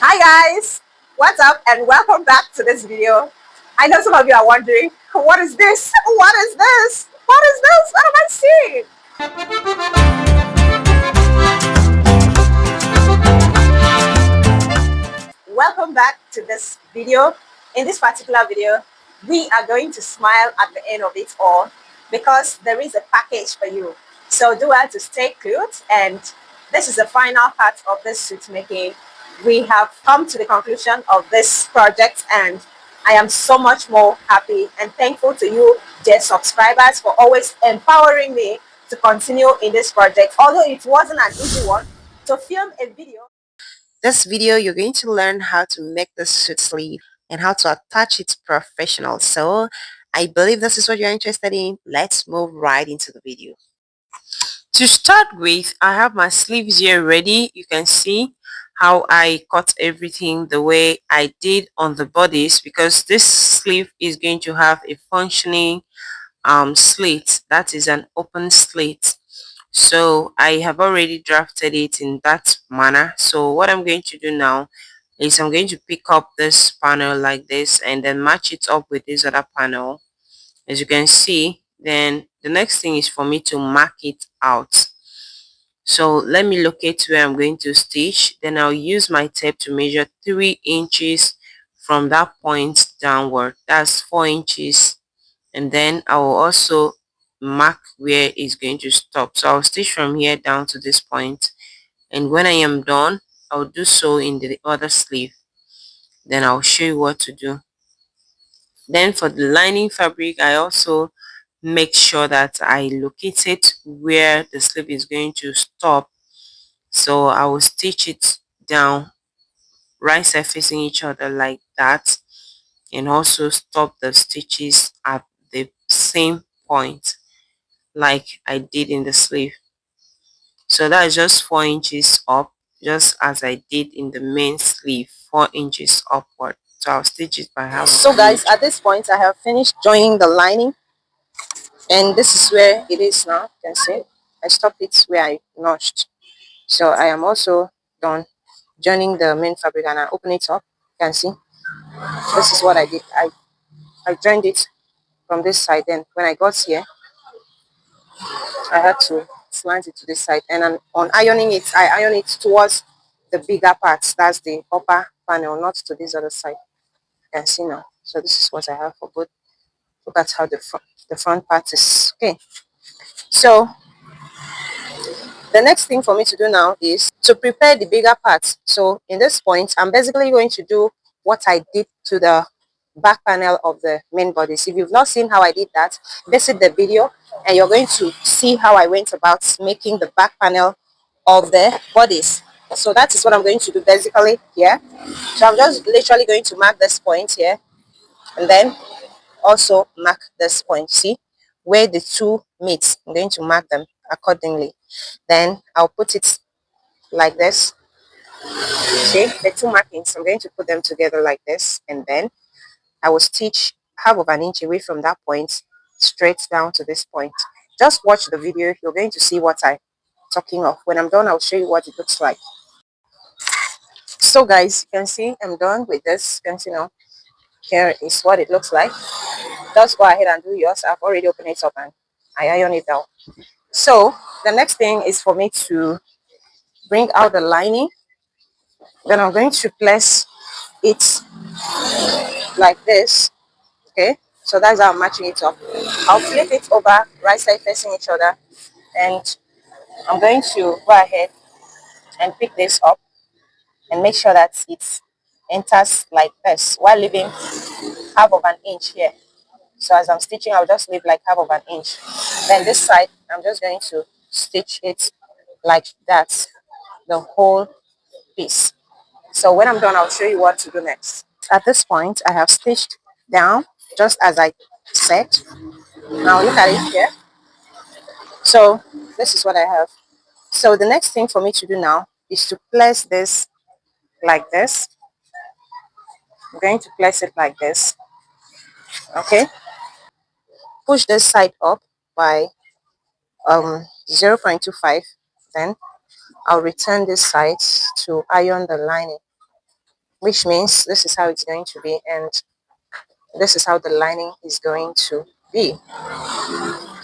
Hi guys, what's up and welcome back to this video. I know some of you are wondering, what is this? What is this? What is this? What am I seeing? Welcome back to this video. In this particular video, we are going to smile at the end of it all because there is a package for you. So do well to stay put, and this is the final part of this suit making. We have come to the conclusion of this project, and I am so much more happy and thankful to you, dear subscribers, for always empowering me to continue in this project. Although it wasn't an easy one to film a video. This video, you're going to learn how to make the suit sleeve and how to attach it professional. So I believe this is what you're interested in. Let's move right into the video. To start with, I have my sleeves here ready. You can see how I cut everything the way I did on the bodies, because this sleeve is going to have a functioning slit. That is an open slit. So I have already drafted it in that manner. So what I'm going to do now is I'm going to pick up this panel like this and then match it up with this other panel, as you can see. Then the next thing is for me to mark it out. So let me locate where I'm going to stitch. Then I'll use my tape to measure 3 inches from that point downward. That's 4 inches. And then I will also mark where it's going to stop. So I'll stitch from here down to this point, and when I am done, I'll do so in the other sleeve. Then I'll show you what to do. Then for the lining fabric, I also make sure that I locate it where the sleeve is going to stop. So I will stitch it down, right side facing each other like that, and also stop the stitches at the same point like I did in the sleeve. So that is just 4 inches up, just as I did in the main sleeve, 4 inches upward. So I'll stitch it by half. So guys, at this point I have finished joining the lining, and this is where it is now. You can see I stopped it where I notched. So I am also done joining the main fabric, and I open it up. You can see this is what I did. I joined it from this side. Then when I got here, I had to slant it to this side, and on ironing it, I iron it towards the bigger parts. That's the upper panel, not to this other side. You can see now. So this is what I have for both. Look at how the front part is. Okay. So the next thing for me to do now is to prepare the bigger parts. So in this point, I'm basically going to do what I did to the back panel of the main bodies. If you've not seen how I did that, visit the video and you're going to see how I went about making the back panel of the bodies. So that is what I'm going to do basically here. So I'm just literally going to mark this point here, and then also mark this point. See where the two meet. I'm going to mark them accordingly. Then I'll put it like this. See the two markings, I'm going to put them together like this, and then I will stitch half of an inch away from that point straight down to this point. Just watch the video, you're going to see what I'm talking of. When I'm done, I'll show you what it looks like. So guys, you can see I'm done with this. You can see now, here is what it looks like. Just go ahead and do yours. I've already opened it up and I iron it down. So the next thing is for me to bring out the lining. Then I'm going to place it like this. Okay, so that's how I'm matching it up. I'll flip it over, right side facing each other, and I'm going to go ahead and pick this up and make sure that it enters like this while leaving half of an inch here. So as I'm stitching, I'll just leave like half of an inch. Then this side, I'm just going to stitch it like that, the whole piece. So when I'm done, I'll show you what to do next. At this point, I have stitched down just as I said. Now look at it here. So this is what I have. So the next thing for me to do now is to place this like this. I'm going to place it like this. Okay. Push this side up by 0.25. Then I'll return this side to iron the lining. which means this is how it's going to be, and this is how the lining is going to be.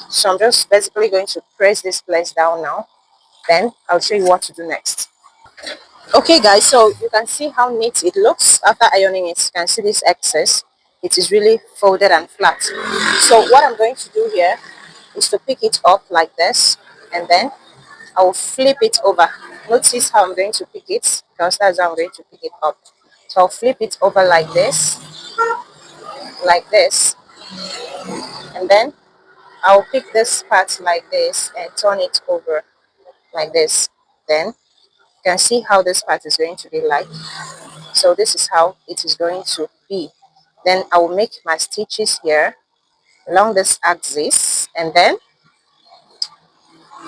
So I'm just basically going to press this place down now, then I'll show you what to do next. Okay guys, so you can see how neat it looks after ironing it. You can see this excess, it is really folded and flat. So what I'm going to do here is to pick it up like this, and then I will flip it over. Notice how I'm going to pick it, because that's how I'm going to pick it up. So I'll flip it over like this, and then I'll pick this part like this and turn it over like this. Then you can see how this part is going to be like. So this is how it is going to be. Then I will make my stitches here along this axis, and then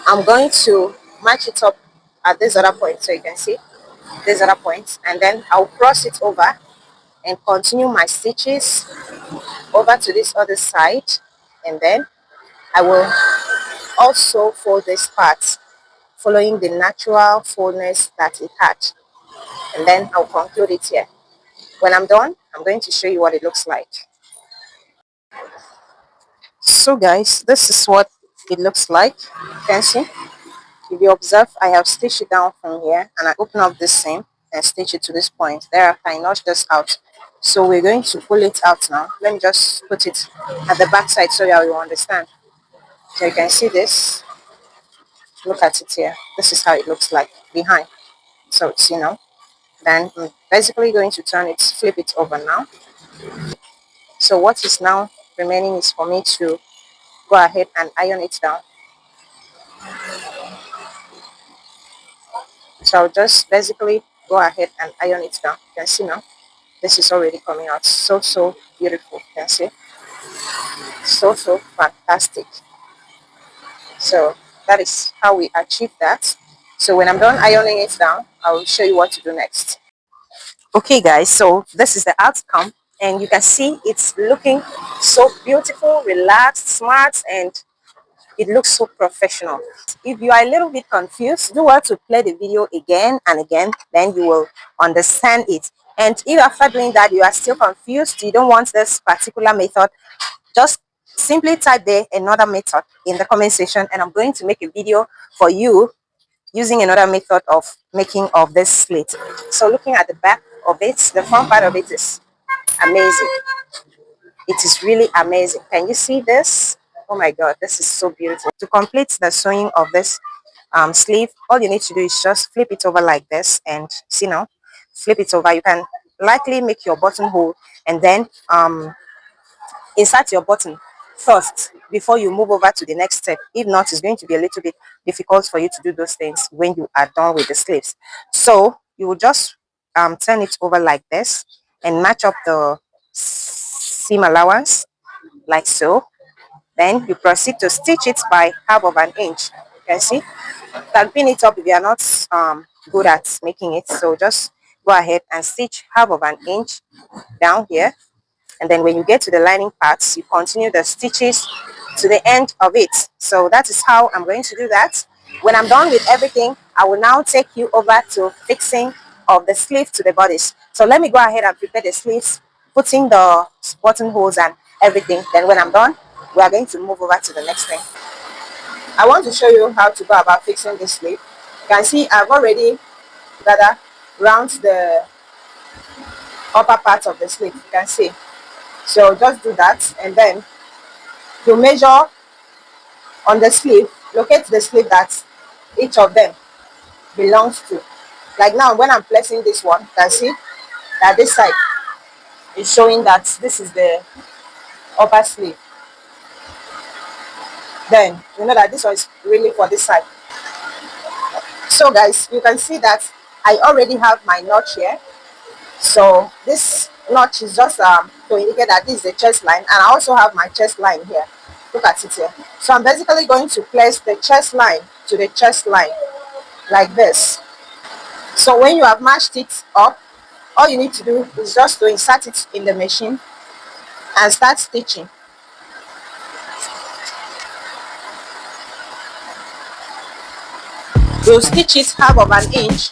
I'm going to match it up at this other point. So you can see this other point, and then I'll cross it over and continue my stitches over to this other side, and then I will also fold this part following the natural fullness that it had, and then I'll conclude it here. When I'm done, I'm going to show you what it looks like. So guys, this is what it looks like. You can see, if you observe, I have stitched it down from here, and I open up this seam and stitch it to this point. Thereafter I notch this out. So we're going to pull it out now. Let me just put it at the back side so that you understand. So you can see this. Look at it here. This is how it looks like behind. So it's, then I'm basically going to turn it, flip it over now. So what is now remaining is for me to go ahead and iron it down. So I'll just basically go ahead and iron it down. You can see now, this is already coming out so beautiful. You can see, so fantastic. So that is how we achieve that. So when I'm done ironing it down, I will show you what to do next. Okay guys, so this is the outcome, and you can see it's looking so beautiful, relaxed, smart, and it looks so professional. If you are a little bit confused, do well to play the video again and again, then you will understand it. And if after doing that you are still confused, you don't want this particular method, just simply type there another method in the comment section, and I'm going to make a video for you using another method of making of this slit. So looking at the back of it, the front part of it is amazing. It is really amazing. Can you see this? Oh my god, this is so beautiful. To complete the sewing of this sleeve, all you need to do is just flip it over like this, and see now, flip it over. You can likely make your buttonhole, and then insert your button first before you move over to the next step. If not, it's going to be a little bit difficult for you to do those things when you are done with the sleeves. So you will just turn it over like this and match up the seam allowance like so. Then you proceed to stitch it by half of an inch. You can see, you can pin it up if you are not good at making it. So just go ahead and stitch half of an inch down here, and then when you get to the lining parts, you continue the stitches to the end of it. So that is how I'm going to do that. When I'm done with everything, I will now take you over to fixing of the sleeve to the bodice. So let me go ahead and prepare the sleeves, putting the buttonholes and everything. Then when I'm done, we are going to move over to the next thing. I want to show you how to go about fixing this sleeve. You can see I've already gathered around the upper part of the sleeve. You can see. So just do that, and then to measure on the sleeve, locate the sleeve that each of them belongs to. Like now, when I'm placing this one, you can see that this side is showing that this is the upper sleeve. Then you know that this one is really for this side. So guys, you can see that I already have my notch here. So this notch is just to indicate that this is the chest line, and I also have my chest line here. Look at it here. So I'm basically going to place the chest line to the chest line like this. So when you have matched it up, all you need to do is just to insert it in the machine and start stitching. You'll stitch it half of an inch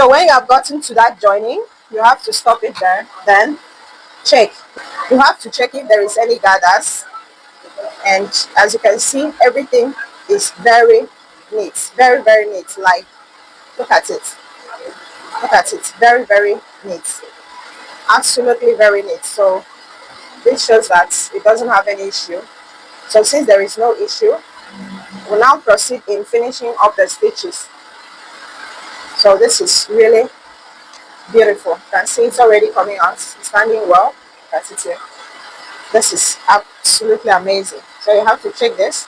So when you have gotten to that joining, you have to stop it there, then check. You have to check if there is any gathers, and as you can see, everything is very neat, very very neat. Like, look at it, look at it, very very neat, absolutely very neat. So this shows that it doesn't have any issue. So since there is no issue, we'll now proceed in finishing up the stitches. So this is really beautiful. You can see it's already coming out, it's standing well. That's it here. This is absolutely amazing. So you have to check this.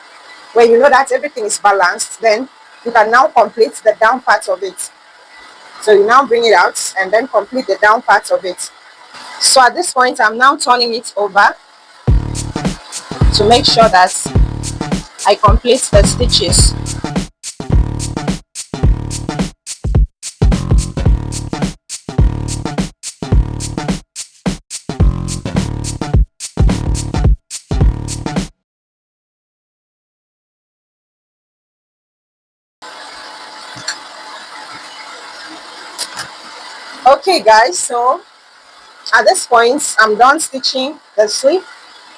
When you know that everything is balanced, then you can now complete the down part of it. So you now bring it out and then complete the down part of it. So at this point, I'm now turning it over to make sure that I complete the stitches. Okay guys, so at this point, I'm done stitching the sleeve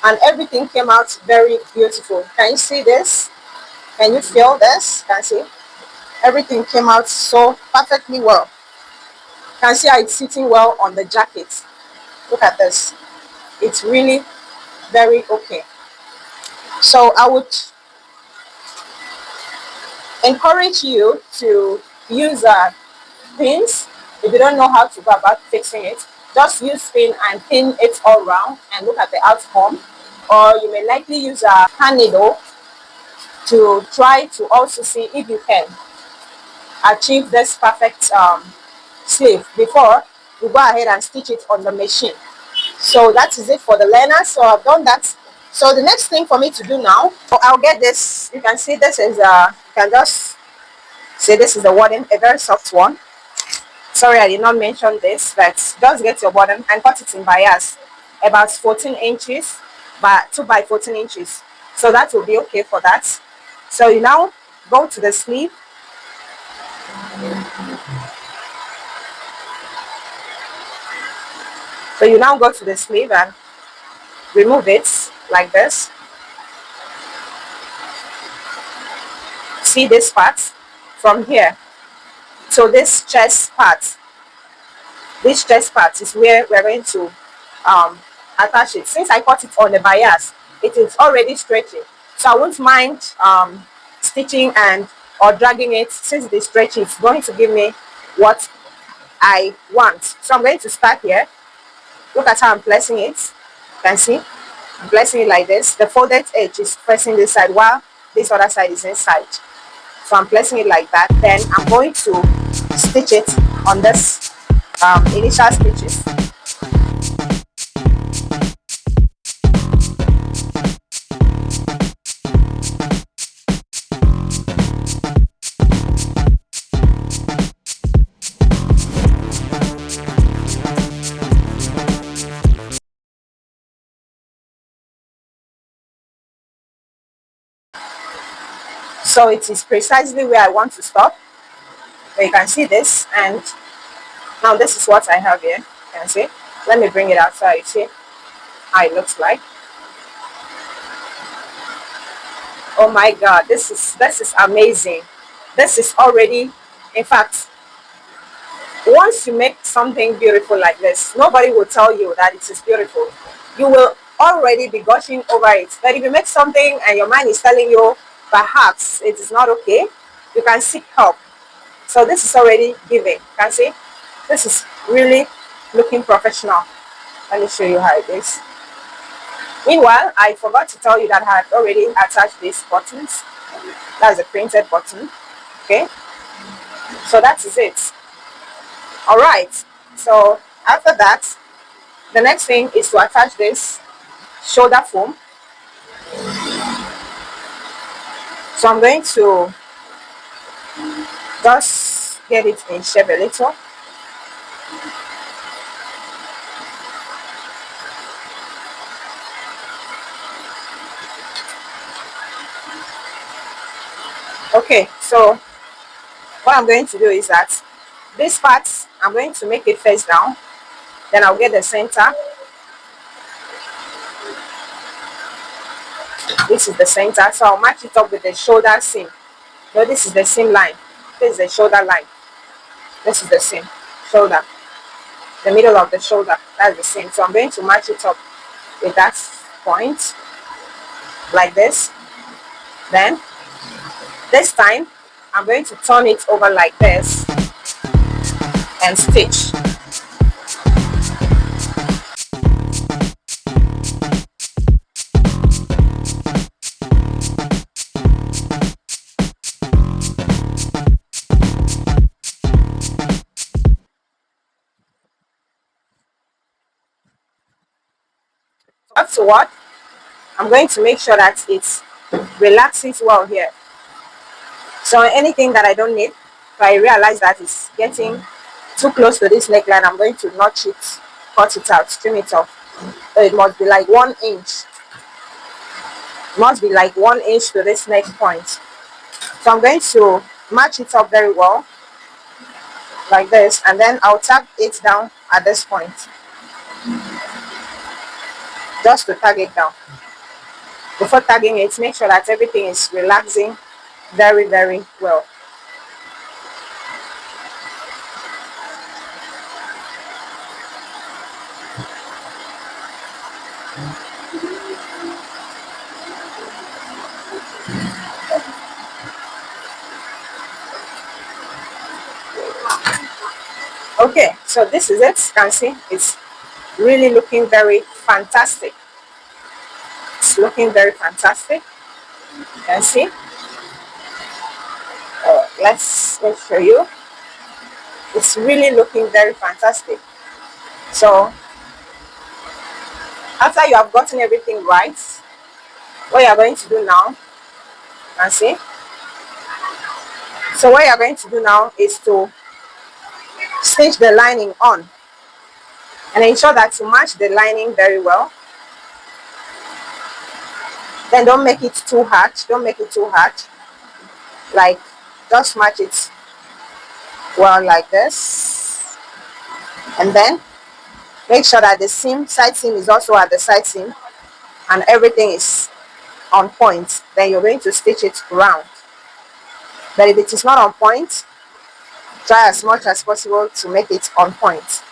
and everything came out very beautiful. Can you see this? Can you feel this? Can you see? Everything came out so perfectly well. Can you see how it's sitting well on the jacket? Look at this. It's really very okay. So I would encourage you to use pins. If you don't know how to go about fixing it, just use pin and pin it all around and look at the outcome. Or you may likely use a hand needle to try to also see if you can achieve this perfect sleeve before you go ahead and stitch it on the machine. So that is it for the learner. So I've done that. So the next thing for me to do now, I'll get this. You can see this is you can just say this is the wording, a very soft one. Sorry, I did not mention this, but just get your bottom and cut it in bias, about 14 inches by 2 by 14 inches. So that will be okay for that. So you now go to the sleeve. So you now go to the sleeve and remove it like this. See this part from here. So this chest part is where we're going to attach it. Since I cut it on the bias, it is already stretching, so I won't mind stitching and or dragging it. Since it is stretching, it's going to give me what I want. So I'm going to start here. Look at how I'm placing it. You can see I'm placing it like this. The folded edge is pressing this side while this other side is inside. So I'm placing it like that. Then I'm going to stitch it on this initial stitches. So it is precisely where I want to stop. So you can see this, and now this is what I have here. You can see. Let me bring it outside. See how it looks like. Oh my God, this is amazing. This is already, in fact, once you make something beautiful like this, nobody will tell you that it is beautiful. You will already be gushing over it. But if you make something and your mind is telling you perhaps it is not okay, you can seek help. So this is already giving. You can see this is really looking professional. Let me show you how it is. Meanwhile, I forgot to tell you that I had already attached these buttons. That's a printed button. Okay, so that is it. All right, so after that, the next thing is to attach this shoulder foam. So I'm going to just get it in shape a little. Okay, so what I'm going to do is that This part, I'm going to make it face down. Then I'll get the center. This is the center. So I'll match it up with the shoulder seam. No, this is the seam line. This is the shoulder line. This is the seam. Shoulder. The middle of the shoulder. That's the seam. So I'm going to match it up with that point. Like this. Then, this time, I'm going to turn it over like this and stitch. Afterward, I'm going to make sure that it relaxes well here. So anything that I don't need, if I realize that it's getting too close to this neckline, I'm going to notch it, cut it out, trim it off. So it must be like 1 inch. It must be like 1 inch to this neck point. So I'm going to match it up very well, like this, and then I'll tag it down at this point. Just to tag it down. Before tagging it, make sure that everything is relaxing very, very well. Okay, so this is it. You can see it's really looking very fantastic. It's looking very fantastic. You can see. Let me show you. It's really looking very fantastic. So after you have gotten everything right, what you are going to do now, you can see. So what you are going to do now is to stitch the lining on and ensure that you match the lining very well. Then don't make it too hard. Don't make it too hard. Like, just match it well like this. And then make sure that the seam, side seam is also at the side seam and everything is on point. Then you're going to stitch it round. But if it is not on point, try as much as possible to make it on point,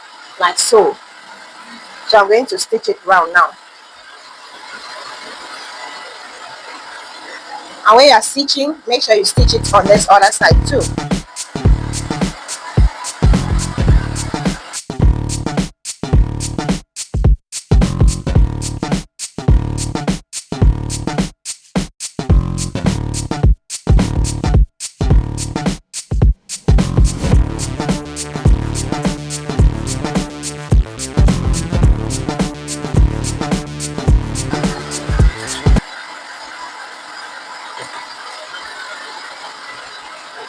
like so. So I'm going to stitch it round now. And when you are stitching, make sure you stitch it on this other side too.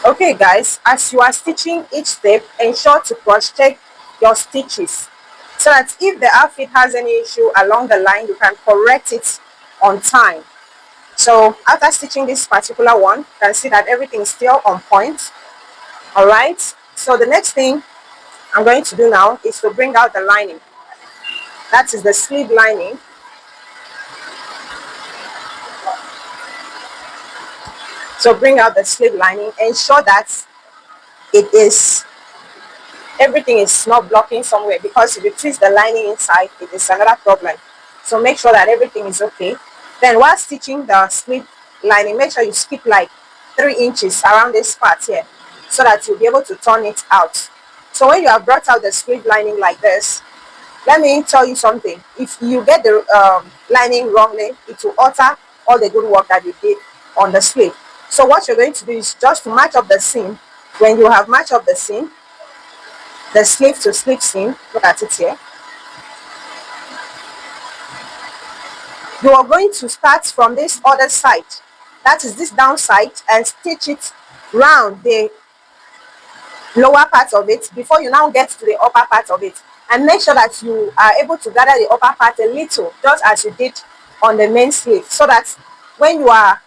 Okay guys, as you are stitching each step, ensure to cross-check your stitches so that if the outfit has any issue along the line, you can correct it on time. So after stitching this particular one, you can see that everything is still on point. All right, so the next thing I'm going to do now is to bring out the lining. That is the sleeve lining. So bring out the sleeve lining, ensure that everything is not blocking somewhere, because if you twist the lining inside, it is another problem. So make sure that everything is okay. Then while stitching the sleeve lining, make sure you skip like 3 inches around this part here so that you'll be able to turn it out. So when you have brought out the sleeve lining like this, let me tell you something. If you get the lining wrongly, it will alter all the good work that you did on the sleeve. So what you're going to do is just to match up the seam. When you have matched up the seam, the sleeve to sleeve seam, look at it here. You are going to start from this other side, that is this down side, and stitch it round the lower part of it before you now get to the upper part of it. And make sure that you are able to gather the upper part a little, just as you did on the main sleeve, so that when you are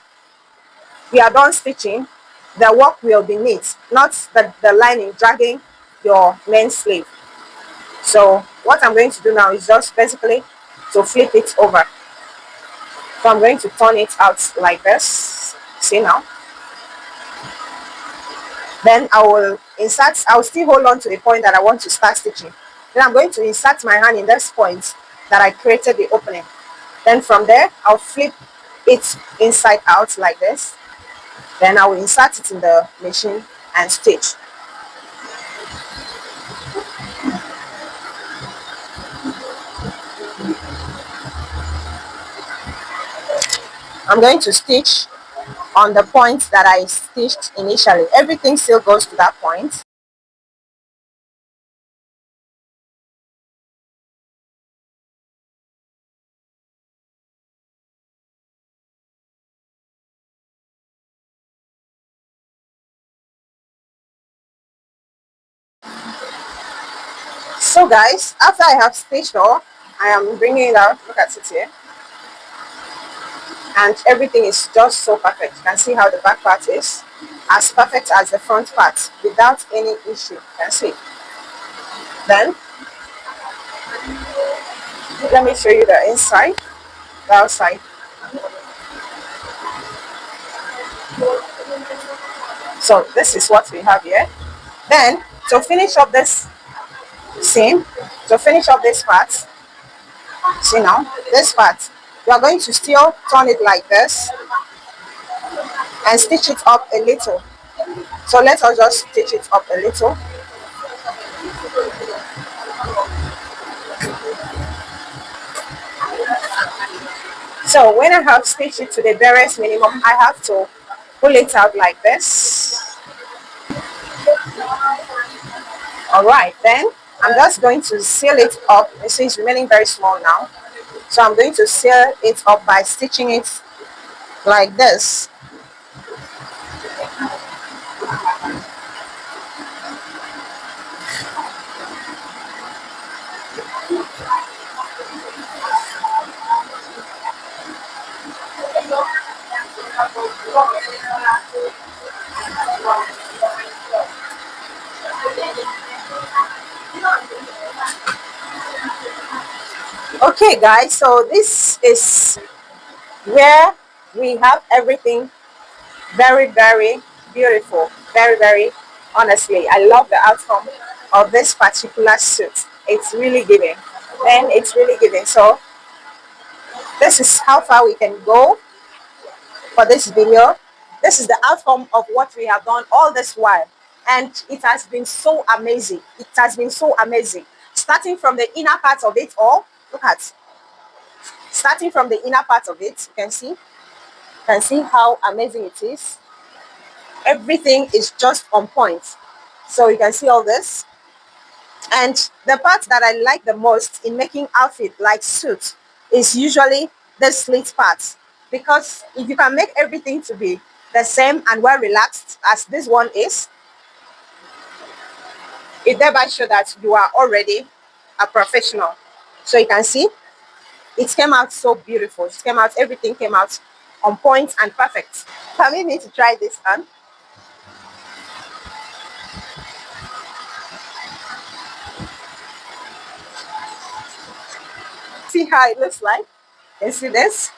done stitching, the work will be neat, not the lining dragging your main sleeve. So what I'm going to do now is just basically to flip it over. So I'm going to turn it out like this. See now? Then I will insert, I will still hold on to the point that I want to start stitching. Then I'm going to insert my hand in this point that I created the opening. Then from there, I'll flip it inside out like this. Then I will insert it in the machine and stitch. I'm going to stitch on the point that I stitched initially. Everything still goes to that point. So guys, after I have stitched all, I am bringing it out. Look at it here. And everything is just so perfect. You can see how the back part is as perfect as the front part without any issue. You can see. Then let me show you the inside, the outside. So this is what we have here. Then to finish up this seam, to finish up this part, see now, this part, we are going to still turn it like this and stitch it up a little. So let us just stitch it up a little. So when I have stitched it to the barest minimum, I have to pull it out like this. Alright, then I'm just going to seal it up. You see it's remaining very small now. So I'm going to seal it up by stitching it like this. Okay guys, so this is where we have everything very beautiful, very honestly. I love the outcome of this particular suit. It's really giving, and it's really giving. So this is how far we can go for this video. This is the outcome of what we have done all this while, and it has been so amazing. It has been so amazing, starting from the inner part of it all. Look at, starting from the inner part of it, you can see how amazing it is. Everything is just on point. So you can see all this. And the part that I like the most in making outfit like suit is usually the slit part, because if you can make everything to be the same and well relaxed as this one is, it thereby shows that you are already a professional. So you can see it came out so beautiful. It came out, everything came out on point and perfect. Permit me to try this on. See how it looks like. You see this?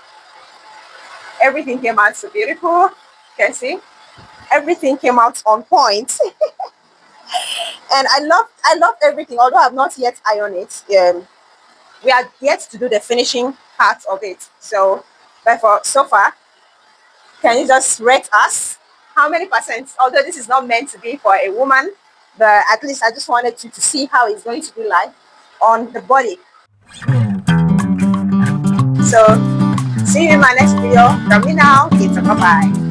Everything came out so beautiful. You can see everything came out on point. And I love everything, although I've not yet ironed it. We are yet to do the finishing part of it. So but for so far, can you just rate us how many percent, although this is not meant to be for a woman, but at least I just wanted you to see how it's going to be like on the body. So see you in my next video. From me now, it's a bye-bye.